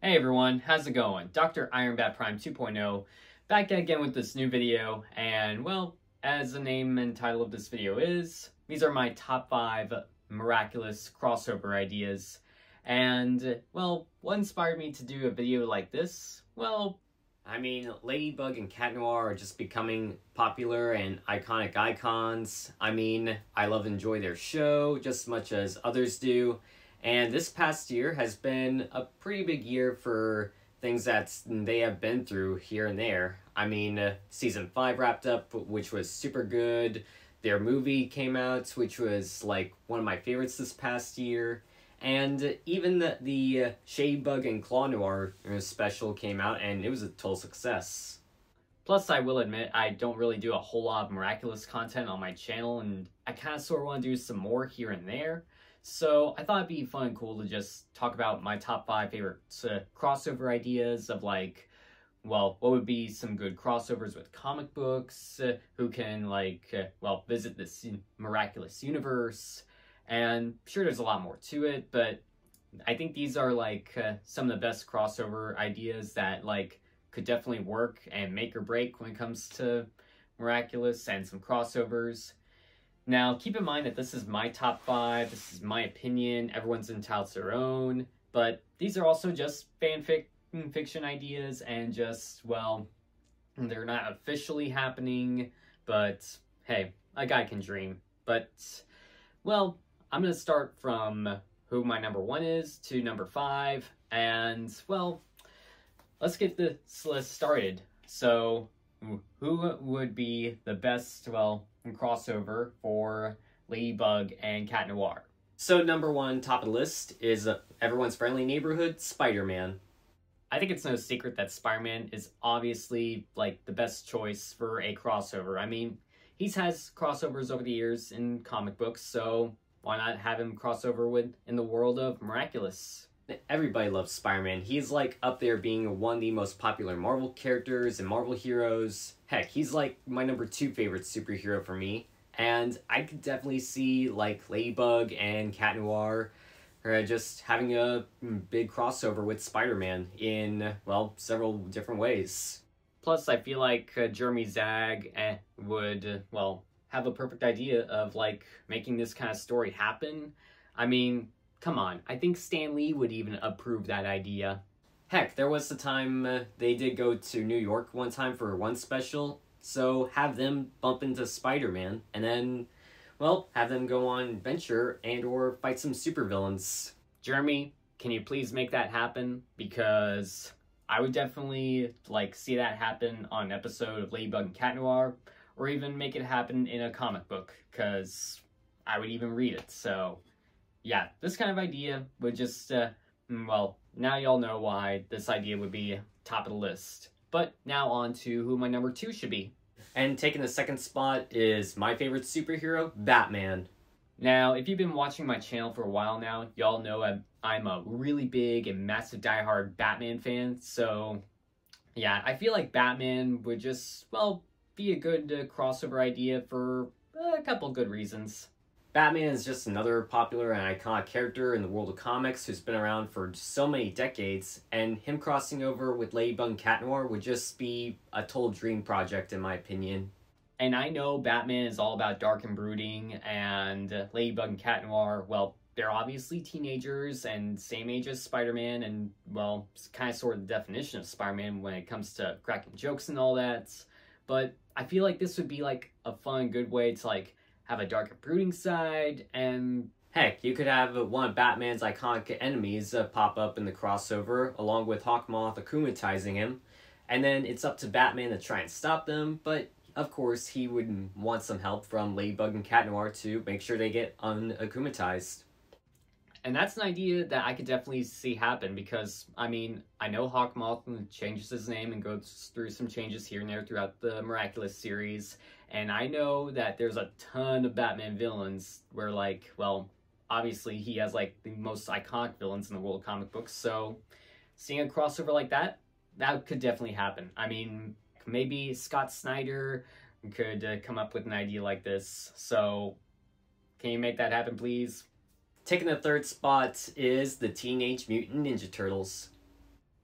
Hey everyone, how's it going? Dr. Iron Bat Prime 2.0 back again with this new video, and well, as the name and title of this video is, these are my top 5 Miraculous crossover ideas. And well, what inspired me to do a video like this? Well, I mean, Ladybug and Cat Noir are just becoming popular and iconic icons. I mean, I love and enjoy their show just as much as others do. And this past year has been a pretty big year for things that they have been through here and there. I mean, season 5 wrapped up, which was super good. Their movie came out, which was like one of my favorites this past year. And even the Shadybug and Claw Noir special came out, and it was a total success. Plus, I will admit, I don't really do a whole lot of Miraculous content on my channel, and I kind of sort of want to do some more here and there. So I thought it'd be fun and cool to just talk about my top 5 favorite crossover ideas of like, well, what would be some good crossovers with comic books, who can like, well, visit this Miraculous universe. And sure, there's a lot more to it, but I think these are like some of the best crossover ideas that like could definitely work and make or break when it comes to Miraculous and some crossovers. Now, keep in mind that this is my top 5, this is my opinion, everyone's entitled to their own, but these are also just fiction ideas and just, well, they're not officially happening, but hey, a guy can dream. But, well, I'm going to start from who my number 1 is to number 5, and, well, let's get this list started. So, who would be the best, well, crossover for Ladybug and Cat Noir? So number 1, top of the list, is everyone's friendly neighborhood, SpiderMan. I think it's no secret that SpiderMan is obviously like the best choice for a crossover. I mean, he's has crossovers over the years in comic books, so why not have him crossover with in the world of Miraculous? Everybody loves Spider-Man. He's like up there being one of the most popular Marvel characters and Marvel heroes. Heck, he's like my number 2 favorite superhero for me. And I could definitely see like Ladybug and Cat Noir just having a big crossover with Spider-Man in, well, several different ways. Plus, I feel like Jeremy Zag would, well, have a perfect idea of like making this kind of story happen. I mean, come on, I think Stan Lee would even approve that idea. Heck, there was the time they did go to New York one time for one special, so have them bump into Spider-Man, and then, well, have them go on an adventure and or fight some supervillains. Jeremy, can you please make that happen? Because I would definitely like see that happen on an episode of Ladybug and Cat Noir, or even make it happen in a comic book, because I would even read it, so yeah, this kind of idea would just, well, now y'all know why this idea would be top of the list. But now on to who my number 2 should be. And taking the second spot is my favorite superhero, Batman. Now, if you've been watching my channel for a while now, y'all know I'm a really big and massive diehard Batman fan. So, yeah, I feel like Batman would just, well, be a good crossover idea for a couple good reasons. Batman is just another popular and iconic character in the world of comics who's been around for so many decades, and him crossing over with Ladybug and Cat Noir would just be a total dream project in my opinion. And I know Batman is all about dark and brooding, and Ladybug and Cat Noir, well, they're obviously teenagers and same age as Spider-Man, and well, it's kind of sort of the definition of Spider-Man when it comes to cracking jokes and all that. But I feel like this would be like a fun, good way to like have a darker brooding side, and heck, you could have one of Batman's iconic enemies pop up in the crossover, along with Hawkmoth akumatizing him, and then it's up to Batman to try and stop them, but of course he would want some help from Ladybug and Cat Noir to make sure they get unakumatized. And that's an idea that I could definitely see happen, because, I mean, I know Hawkmoth changes his name and goes through some changes here and there throughout the Miraculous series, and I know that there's a ton of Batman villains where, like, well, obviously he has, like, the most iconic villains in the world of comic books, so seeing a crossover like that, that could definitely happen. I mean, maybe Scott Snyder could come up with an idea like this, so can you make that happen, please? Taking the third spot is the Teenage Mutant Ninja Turtles.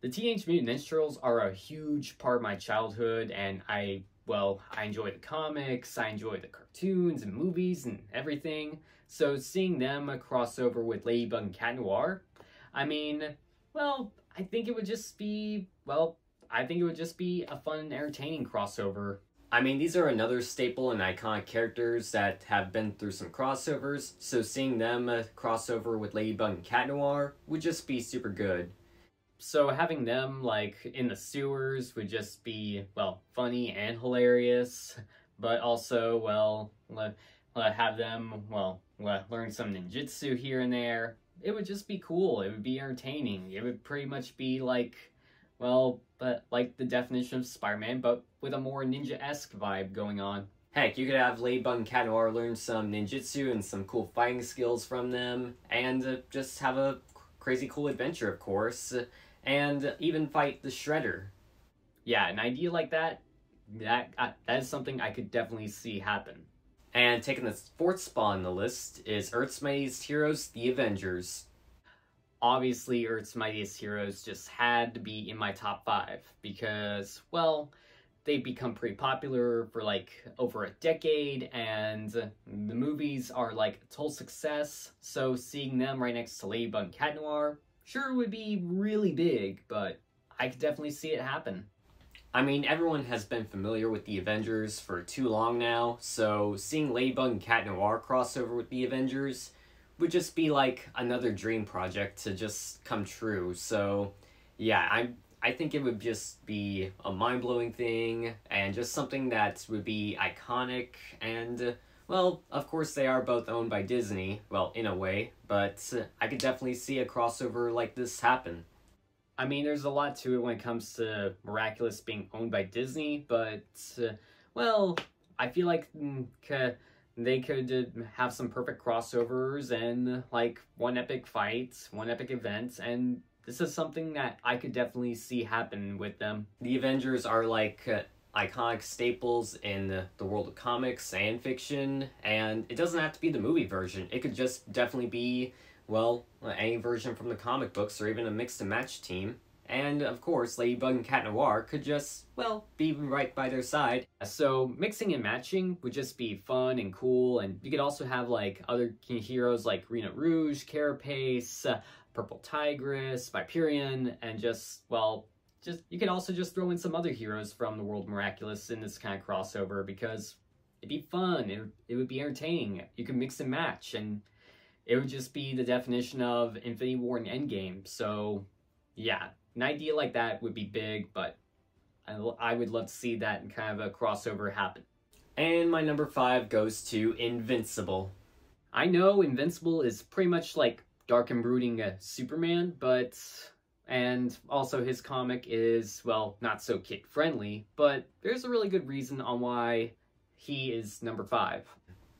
The Teenage Mutant Ninja Turtles are a huge part of my childhood, and I enjoy the comics, I enjoy the cartoons and movies and everything. So seeing them cross over with Ladybug and Cat Noir, I mean, well, I think it would just be, a fun and entertaining crossover. I mean, these are another staple and iconic characters that have been through some crossovers, so seeing them cross over with Ladybug and Cat Noir would just be super good. So having them, like, in the sewers would just be, well, funny and hilarious, but also, well, have them, well, learn some ninjutsu here and there. It would just be cool. It would be entertaining. It would pretty much be like, well, but like the definition of SpiderMan, but with a more ninja-esque vibe going on. Heck, you could have Ladybug and Cat Noir learn some ninjutsu and some cool fighting skills from them, and just have a crazy cool adventure, of course, and even fight the Shredder. Yeah, an idea like that is something I could definitely see happen. And taking the fourth spot on the list is Earth's Mightiest Heroes, the Avengers. Obviously, Earth's Mightiest Heroes just had to be in my top 5 because, well, they've become pretty popular for like over a decade, and the movies are like a total success, so seeing them right next to Ladybug and Cat Noir sure would be really big, but I could definitely see it happen. I mean, everyone has been familiar with the Avengers for too long now, so seeing Ladybug and Cat Noir crossover with the Avengers would just be like another dream project to just come true. So yeah, I think it would just be a mind-blowing thing, and just something that would be iconic, and well, of course they are both owned by Disney, well, in a way, but I could definitely see a crossover like this happen. I mean, there's a lot to it when it comes to Miraculous being owned by Disney, but, well, I feel like they could have some perfect crossovers and, like, one epic fight, one epic event, and this is something that I could definitely see happen with them. The Avengers are, like, iconic staples in the world of comics and fiction, and it doesn't have to be the movie version. It could just definitely be, well, any version from the comic books, or even a mix-and-match team. And, of course, Ladybug and Cat Noir could just, well, be right by their side. So, mixing and matching would just be fun and cool, and you could also have, like, other heroes like Rena Rouge, Carapace, Purple Tigress, Viperion, and just, well, you could also just throw in some other heroes from the world Miraculous in this kind of crossover, because it'd be fun, it would be entertaining. You could mix and match, and it would just be the definition of Infinity War and Endgame. So, yeah, an idea like that would be big, but I would love to see that in kind of a crossover happen. And my number 5 goes to Invincible. I know Invincible is pretty much like dark and brooding Superman, and also his comic is, well, not so kid-friendly, but there's a really good reason on why he is number 5.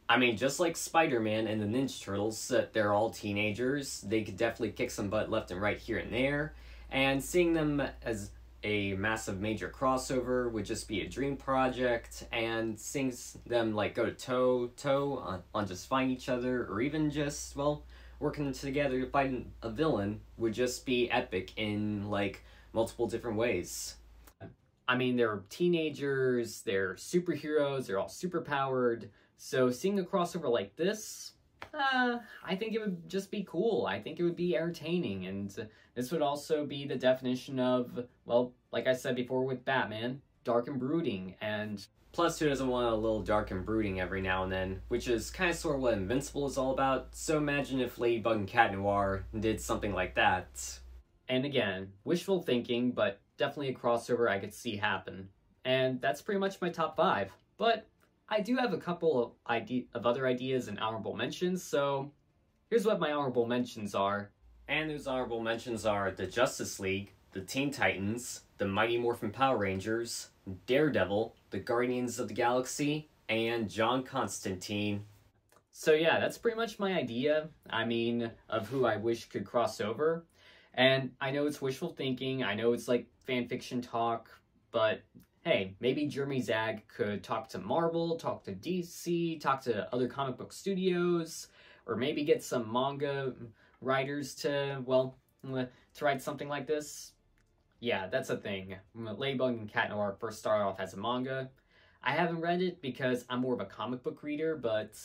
I mean, just like Spider-Man and the Ninja Turtles, they're all teenagers. They could definitely kick some butt left and right here and there. And seeing them as a massive major crossover would just be a dream project. And seeing them like go toe-to-toe on just fighting each other, or even just, well, working together to fight a villain would just be epic in like multiple different ways. I mean, they're teenagers, they're superheroes, they're all superpowered. So seeing a crossover like this, I think it would just be cool. I think it would be entertaining, and this would also be the definition of, well, like I said before with Batman, dark and brooding, and plus who doesn't want a little dark and brooding every now and then, which is kind of sort of what Invincible is all about. So imagine if Ladybug and Cat Noir did something like that. And again, wishful thinking, but definitely a crossover I could see happen. And that's pretty much my top 5. But I do have a couple of other ideas and honorable mentions, so here's what my honorable mentions are. And those honorable mentions are the Justice League, the Teen Titans, the Mighty Morphin Power Rangers, Daredevil, the Guardians of the Galaxy, and John Constantine. So yeah, that's pretty much my idea, of who I wish could cross over. And I know it's wishful thinking, I know it's like fanfiction talk, but hey, maybe Jeremy Zag could talk to Marvel, talk to DC, talk to other comic book studios, or maybe get some manga writers to, well, to write something like this. Yeah, that's the thing. When Ladybug and Cat Noir first started off as a manga, I haven't read it because I'm more of a comic book reader, but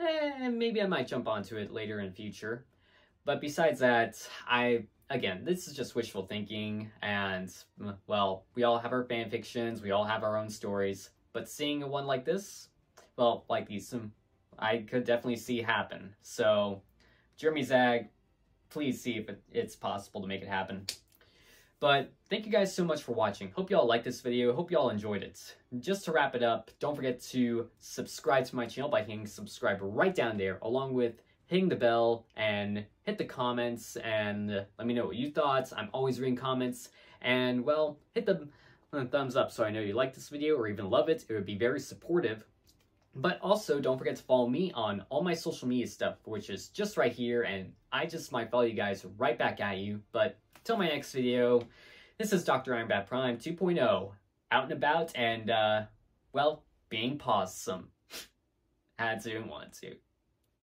maybe I might jump onto it later in the future. But besides that, again, this is just wishful thinking, and, well, we all have our fan fictions, we all have our own stories, but seeing a one like this, well, like these, I could definitely see happen. So, Jeremy Zag, please see if it's possible to make it happen. But thank you guys so much for watching. Hope y'all liked this video. Hope y'all enjoyed it. Just to wrap it up, don't forget to subscribe to my channel by hitting subscribe right down there, along with hitting the bell and hit the comments and let me know what you thought. I'm always reading comments. And, well, hit the thumbs up so I know you like this video or even love it. It would be very supportive. But also, don't forget to follow me on all my social media stuff, which is just right here, and I just might follow you guys right back at you. But till my next video, this is Dr. Ironbat Prime 2.0, out and about and, well, being pawsome. Had to and wanted to.